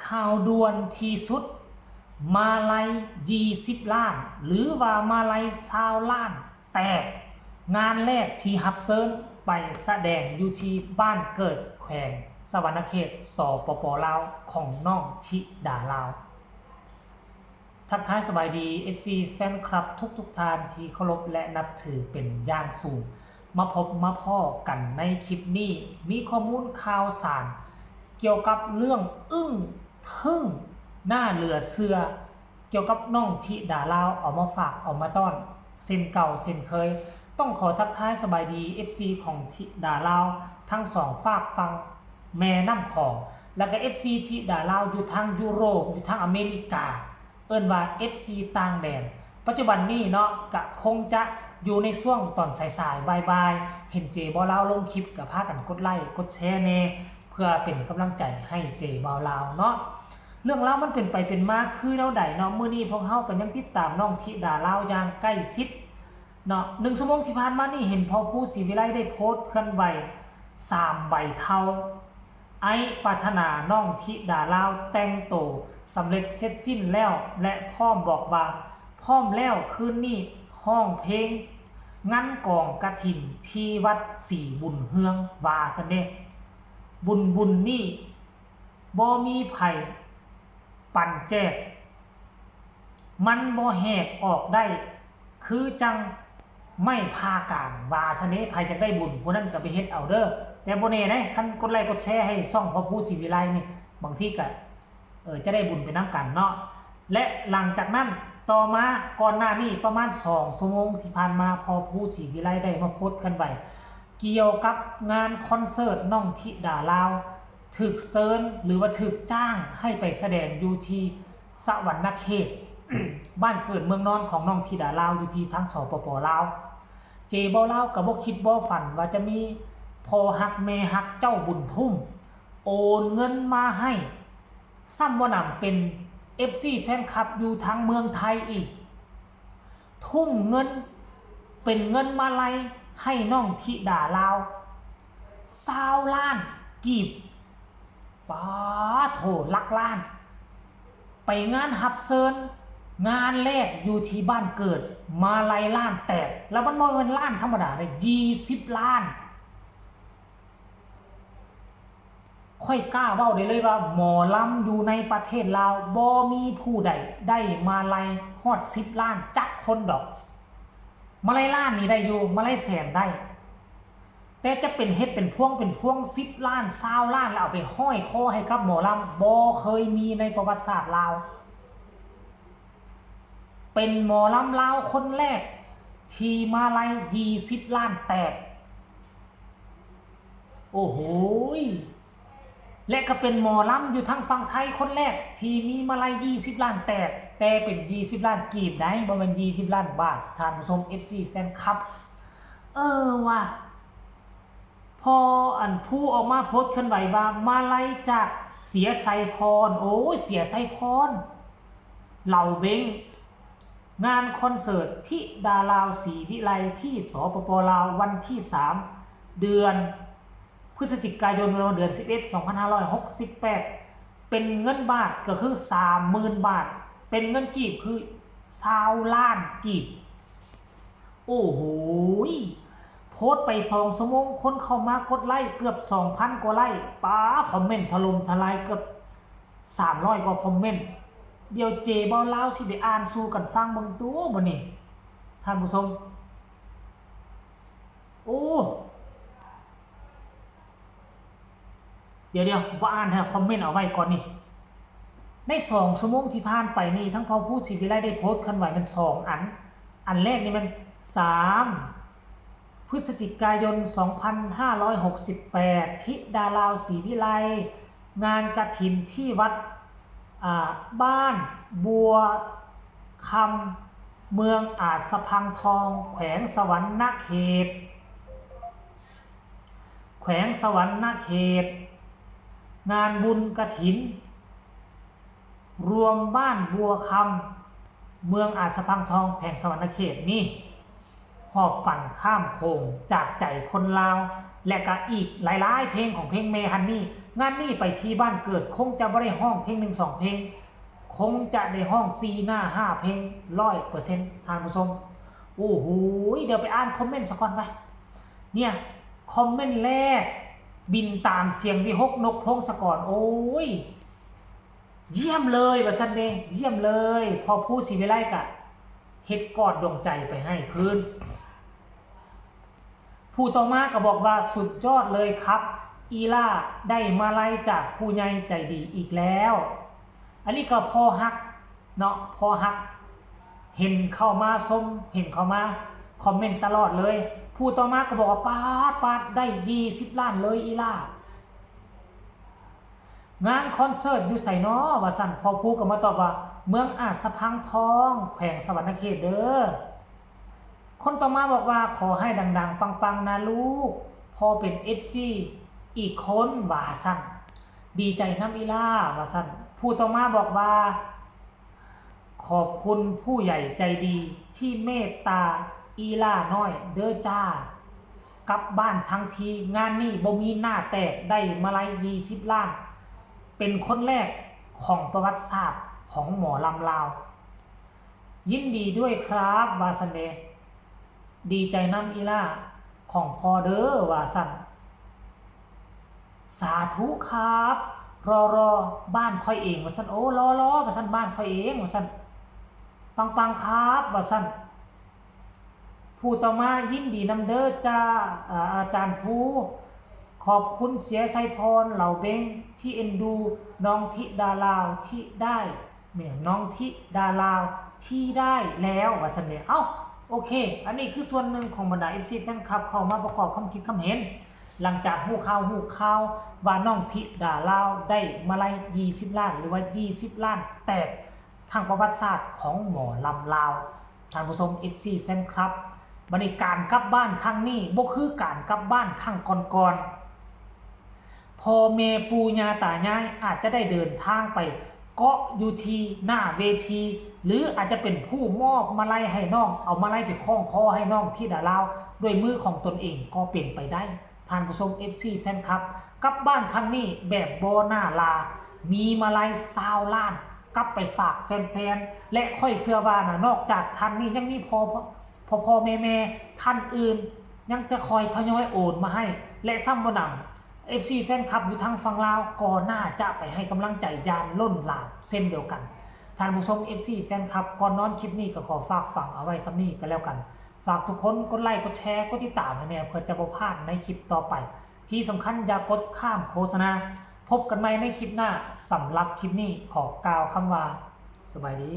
ข่าวด่วนที่สุดมาลัย20 ล้านหรือว่ามาลัย20 ล้านแตกงานแรกที่รับเชิญไปแสดงอยู่ที่บ้านเกิดแขวงสวรรณเขตสปป.ลาวของน้องธิดาลาวทักทายสบายดี FC แฟนคลับทุกท่านที่เคารพและนับถือเป็นอย่างสูงมาพบมาพ้อกันในคลิปนี้มีข้อมูลข่าวสารเกี่ยวกับเรื่องอึ้งทึ่งหน้าเหลือเสือเกี่ยวกับน้องธิดาลาวเอามาฝากเอามาต้อนเส้นเก่าเส้นเคยต้องขอทักทายสบายดี FC ของธิดาลาวทั้งสองฝากฟังแม่น้ำของแล้วก็ FC ธิดาลาวอยู่ทางยุโรปอยู่ทางอเมริกาเอิ้นว่า FC ต่างแดนปัจจุบันนี้เนาะก็คงจะอยู่ในช่วงตอนสายๆบ่ายๆเห็นเจบ่าวลาวลงคลิปก็พากันกดไลค์กดแชร์แน่เพื่อเป็นกำลังใจให้เจบ่าวลาวเนาะเรื่องราวมันเป็นไปเป็นมาคือแนวใดเนาะมื้อนี้พวกเฮาก็ยังติดตามน้องธิดาลาวอย่างใกล้ชิดเนาะ1 ชั่วโมงที่ผ่านมานี่เห็นพ่อผู้ศรีวิไลได้โพสต์เคลื่อนไหว3 ใบเทาไอ้ปรารถนาน้องธิดาลาวแต่งโตสำเร็จเสร็จสิ้นแล้วและพร้อมบอกว่าพร้อมแล้วคืนนี้ห้องเพลงงั้นกองกฐินที่วัดสีบุญเฮืองวาซะเด้บุญนี่บ่มีไผปั่นแจกมันบ่แหกออกได้คือจังไม่พากลางวาซะเด้ไผจะได้บุญผู้นั้นก็ไปเฮ็ดเอาเด้อแต่บ่แน่นะคันกดไลค์กดแชร์ให้ช่องพ่อผู้ศรีวิไลนี่บางทีก็จะได้บุญไปนำกันเนาะและหลังจากนั้นต่อมาก่อนหน้านี้ประมาณ2 ชั่วโมงที่ผ่านมาพอผู้ศรีวิไลได้มาโพสต์ขึ้นไว้เกี่ยวกับงานคอนเสิร์ตน้องธิดาลาวถูกเซิญหรือว่าถูกจ้างให้ไปแสดงอยู่ที่สวรรณเขต บ้านเกิดเมืองนอนของน้องธิดาลาวอยู่ที่ทั้งสปป.ลาวเจบ่ลาวก็บ่คิดบ่ฝันว่าจะมีพ่อฮักแม่ฮักเจ้าบุญทุ่มโอนเงินมาให้ซ้ำว่านำเป็น FC แฟนคลับอยู่ทางเมืองไทยอีกทุ่มเงินเป็นเงินมาลัยให้น้องธิดาลาว20 ล้านกีบป้าโถหลักล้านไปงานรับเชิญงานแรกอยู่ที่บ้านเกิดมาลัยล้านแตกแล้วมันบ่แม่นล้านธรรมดาเลย20 ล้านค่อยกล้าเว้าได้เลยว่าหมอลำอยู่ในประเทศลาวบ่มีผู้ใดได้มาลัยฮอด10 ล้านจักคนดอกมาลัยล้านนี่ได้อยู่มาลัยแสนได้แต่จะเป็นเฮ็ดเป็นพวง10 ล้าน20 ล้านแล้วเอาไปห้อยคอให้กับหมอลำบ่เคยมีในประวัติศาสตร์ลาวเป็นหมอลำลาวคนแรกที่มาลัย20 ล้านแตกโอ้โหและก็เป็นหมอลำอยู่ทางฝั่งไทยคนแรกที่มีมาลัย20 ล้านแตกแต่เป็น20 ล้านกีบได้บ่แม่น20 ล้านบาทท่านผู้ชม FC แฟนคลับว่ะพอผู้ออกมาโพสต์ขึ้นไว้ว่ามาลัยจากเสียไสพรโอ้ยเสียไสพรเหล่าเบ้งงานคอนเสิร์ตที่ดาลาวศรีวิไลที่สปป.ลาววันที่3 เดือนพฤศจิกายนเดือน11 2568เป็นเงินบาทก็คือ 30,000 บาทเป็นเงินกีบคือ20 ล้านกีบโอ้โหโพสต์ไป2 ชั่วโมงคนเข้ามากดไลค์เกือบ 2,000 กว่าไลค์ป้าคอมเมนต์ถล่มทลายเกือบ300 กว่าคอมเมนต์เดี๋ยวเจบ่าวลาวสิได้อ่านสู่กันฟังเบิ่งตัวบ่นี่ท่านผู้ชมโอ้เดี๋ยวบ่อ่านให้คอมเมนต์เอาไว้ก่อนนี่ใน2 ชั่วโมงที่ผ่านไปนี่ทั้งพ่อผู้ศรีวิไลได้โพสต์ขึ้นไว้มัน2 อันแรกนี่มัน3 พฤศจิกายน 2568ธิดาลาวศรีวิไลงานกฐินที่วัดบ้านบัวคำเมืองอาจสะพังทองแขวงสวรรณเขตงานบุญกฐินรวมบ้านบัวคำเมืองอาจสะพังทองแขวงสวรรณเขตนี่หอบฝันข้ามโขงจากใจคนลาวและก็อีกหลายๆเพลงของเพลงเมฮันนี่ งานนี้ไปที่บ้านเกิดคงจะบ่ได้ห้องเพลง1 2เพลงคงจะได้ห้อง4หน้า5เพลง 100% ท่านผู้ชมโอ้โหเดี๋ยวไปอ่านคอมเมนต์สักก่อนไปเนี่ยคอมเมนต์แรกบินตามเสียงวิหกนกพงศกรโอ้ยเยี่ยมเลยว่าซั่นเด้เยี่ยมเลยพอผู้ศิวิไลกะเฮ็ดกอดดวงใจไปให้คืนผู้ต่อมาก็บอกว่าสุดยอดเลยครับอีล่าได้มาลัยจากผู้ใหญ่ใจดีอีกแล้วอันนี้ก็พอฮักเนาะพอฮักเห็นเข้ามาชมเห็นเข้ามาคอมเมนต์ตลอดเลยผู้ต่อมาก็บอกว่าปาดได้20 ล้านเลยอีล่างานคอนเสิร์ตอยู่ไสน้อว่าสั่นพอผู้ก็มาตอบว่าเมืองอาจสะพังทองแขวงสวรรณเขตเด้อคนต่อมาบอกว่าขอให้ดังๆปังๆนะลูกพอเป็น FC อีกคนว่าสั่นดีใจน้ำอีล่าว่าสั่นผู้ต่อมาบอกว่าขอบคุณผู้ใหญ่ใจดีที่เมตตาอีล่าน้อยเด้อจ้ากลับบ้านทั้งทีงานนี้บ่มีหน้าแตกได้มาลัย20 ล้านเป็นคนแรกของประวัติศาสตร์ของหมอลำลาวยินดีด้วยครับวาสันเดดีใจน้ำอีล่าของพอเด้อวาสันสาธุครับรอบ้านค่อยเองวาสันโอ้รอวาสันบ้านค่อยเองวาสันปังครับวาสันผู้ต่อมายินดีนำเด้อจ้าอาจารย์ผู้ขอบคุณเสียไซพรเหล่าเบ้งที่เอ็นดูน้องทิดาลาวที่ได้เนี่ยน้องทิดาลาวที่ได้แล้วว่าสันเนี่ยเอ้าโอเคอันนี้คือส่วนหนึ่งของบรรดา FC แฟนคลับเข้ามาประกอบความคิดความเห็นหลังจากหูข่าวว่าน้องทิดาลาวได้มาลัย20 ล้านหรือว่า20 ล้านแตกทางประวัติศาสตร์ของหมอลำลาวท่านผู้ชม FC แฟนคลับบริการกลับบ้านครั้งนี้บ่คือการกลับบ้านครั้งก่อนพ่อแม่ปู่ย่าตายายอาจจะได้เดินทางไปเกาะอยู่ที่หน้าเวทีหรืออาจจะเป็นผู้มอบมาลัยให้น้องเอามาลัยไปคล้องคอให้น้องที่ดาลาวด้วยมือของตนเองก็เป็นไปได้ท่านผู้ชม FC แฟนคลับกลับบ้านครั้งนี้แบบบ่หน้าลามีมาลัย20 ล้านกลับไปฝากแฟนๆและค่อยเชื่อว่านะนอกจากท่านนี้ยังมีพ่อแม่ท่านอื่นยังจะคอยทยอยโอนมาให้และซ้ำบ่นำFC แฟนคลับอยู่ทางฝั่งลาวก็น่าจะไปให้กำลังใจยานล้นหลามเส้นเดียวกันท่านผู้ชม FC แฟนคลับก่อนนอนคลิปนี้ก็ขอฝากฝังเอาไว้ซ้ำนี้กันแล้วกันฝากทุกคนกดไลค์กดแชร์กดติดตามให้แน่เพื่อจะบ่พลาดในคลิปต่อไปที่สำคัญอย่ากดข้ามโฆษณาพบกันใหม่ในคลิปหน้าสำหรับคลิปนี้ขอกล่าวคำว่าสบายดี